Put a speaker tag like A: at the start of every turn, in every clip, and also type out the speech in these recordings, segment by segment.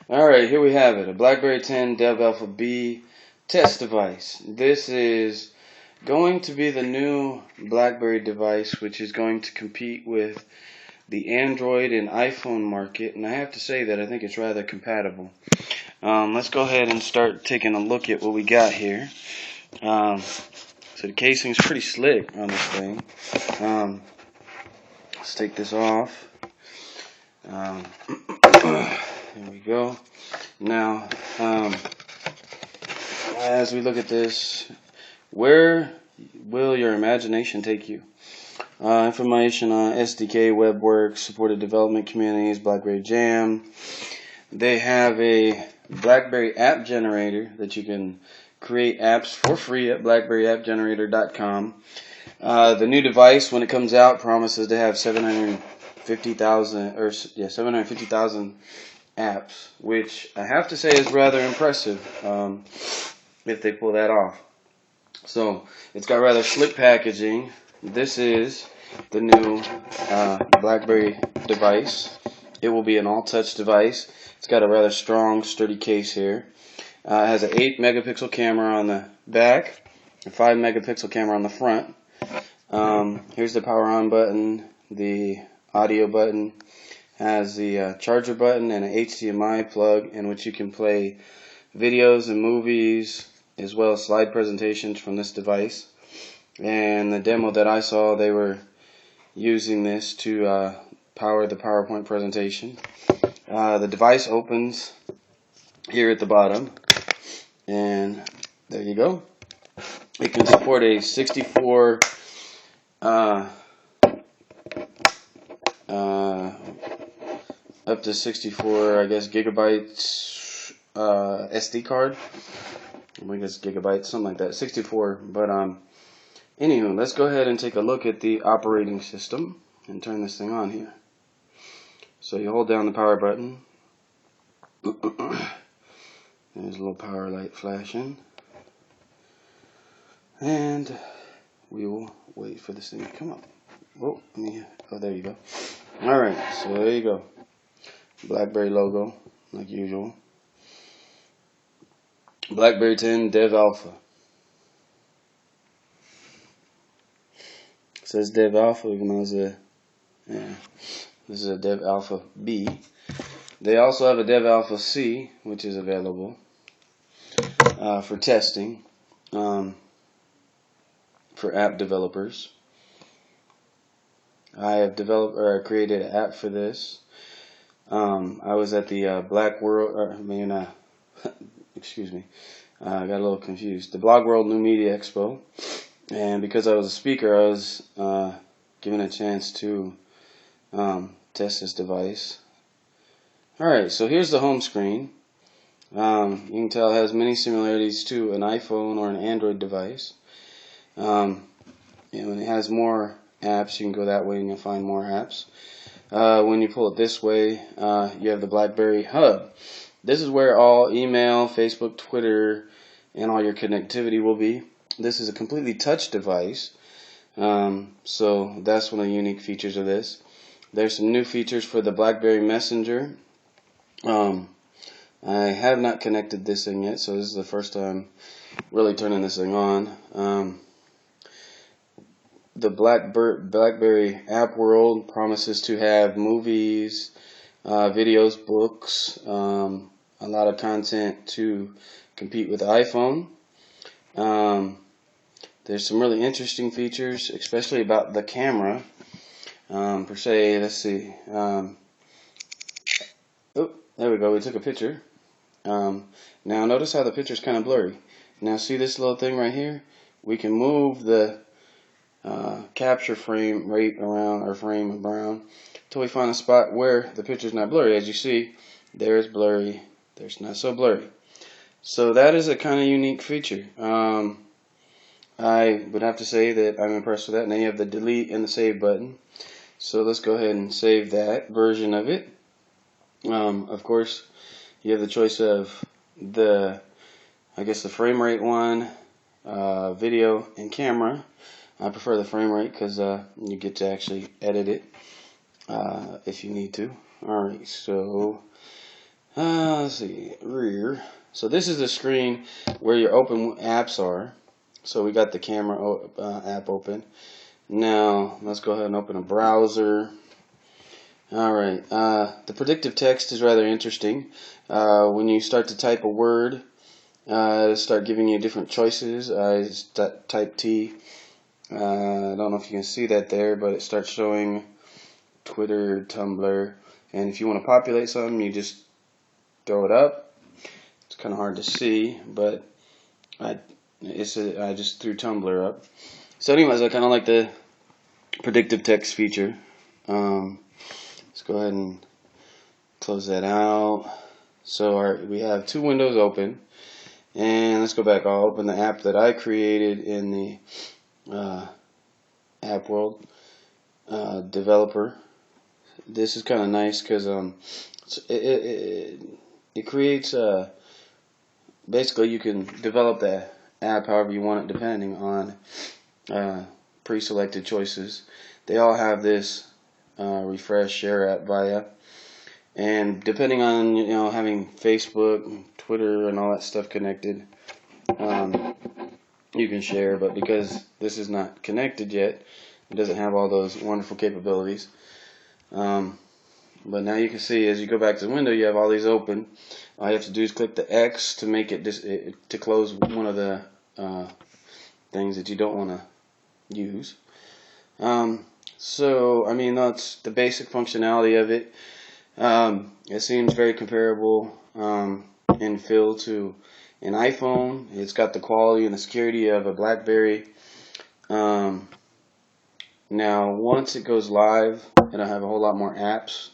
A: Alright, here we have it, a Blackberry 10 Dev Alpha B test device. This is going to be the new Blackberry device, which is going to compete with the Android and iPhone market, and I have to say that I think it's rather compatible. Let's go ahead and start taking a look at what we got here. So the casing's pretty slick on this thing. Let's take this off. There we go. Now, as we look at this, where will your imagination take you? Information on SDK, WebWorks, supported development communities, Blackberry Jam. They have a Blackberry app generator that you can create apps for free at blackberryappgenerator.com. The new device, when it comes out, promises to have 750,000 apps, which I have to say is rather impressive if they pull that off. So it's got rather slick packaging. This is the new Blackberry device. It will be an all-touch device. It's got a rather strong, sturdy case here. It has an 8 megapixel camera on the back, a 5 megapixel camera on the front. Here's the power on button, the audio button. Has the charger button and an HDMI plug in which you can play videos and movies as well as slide presentations from this device. And the demo that I saw, they were using this to power the PowerPoint presentation. The device opens here at the bottom, and there you go. It can support a 64 up to 64, I guess, gigabytes SD card. I guess gigabytes, something like that, 64. But anywho, let's go ahead and take a look at the operating system and turn this thing on here. So you hold down the power button. There's a little power light flashing, and we will wait for this thing to come up. Oh, there you go. Alright, so there you go. Blackberry logo, like usual. Blackberry 10 Dev Alpha. It says Dev Alpha, even though this is a Dev Alpha B. They also have a Dev Alpha C, which is available for testing for app developers. I have created an app for this. I was at the I got a little confused. The Blog World New Media Expo, and because I was a speaker, I was given a chance to test this device. Alright, so here's the home screen. You can tell it has many similarities to an iPhone or an Android device. And when it has more apps, you can go that way and you'll find more apps. When you pull it this way, you have the Blackberry Hub. This is where all email, Facebook, Twitter, and all your connectivity will be. This is a completely touch device, so that's one of the unique features of this. There's some new features for the Blackberry Messenger. I have not connected this thing yet, so this is the first time really turning this thing on. The Blackberry App World promises to have movies, videos, books, a lot of content to compete with the iPhone. There's some really interesting features, especially about the camera. Per se, let's see. Oh, there we go. We took a picture. Now notice how the picture's kind of blurry. Now see this little thing right here? We can move the capture frame rate around, or frame around, until we find a spot where the picture's not blurry. As you see, there's blurry, there's not so blurry. So that is a kind of unique feature. I would have to say that I'm impressed with that. Now you have the delete and the save button. So let's go ahead and save that version of it. Of course, you have the choice of the frame rate one, video, and camera. I prefer the frame rate because you get to actually edit it if you need to. Alright, so Let's see, rear. So this is the screen where your open apps are. So we got the camera app open. Now let's go ahead and open a browser. Alright, the predictive text is rather interesting. When you start to type a word, it'll start giving you different choices. I type T. I don't know if you can see that there, but it starts showing Twitter, Tumblr, and if you want to populate something, you just throw it up. It's kind of hard to see, but I just threw Tumblr up. So anyways, I kind of like the predictive text feature. Let's go ahead and close that out. So we have two windows open, and let's go back. I'll open the app that I created in the app world developer. This is kind of nice because it creates basically you can develop the app however you want it depending on pre-selected choices. They all have this refresh share app via, and depending on having Facebook, Twitter, and all that stuff connected, you can share. But because this is not connected yet, it doesn't have all those wonderful capabilities. But now you can see as you go back to the window, you have all these open. All you have to do is click the X to make it to close one of the things that you don't want to use. So I mean, that's the basic functionality of it. It seems very comparable in feel to an iPhone. It's got the quality and the security of a Blackberry. Now, once it goes live, it'll have a whole lot more apps.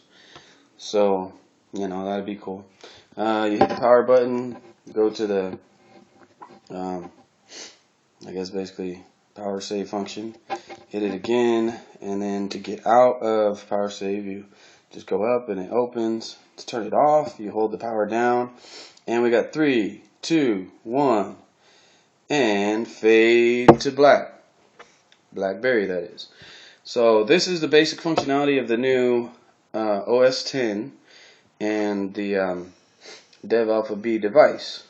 A: So, that'd be cool. You hit the power button, go to the, I guess basically power save function. Hit it again, and then to get out of power save, you just go up and it opens. To turn it off, you hold the power down, and we got 3, 2, 1, and fade to black. Blackberry, that is. So this is the basic functionality of the new OS 10 and the Dev Alpha B device.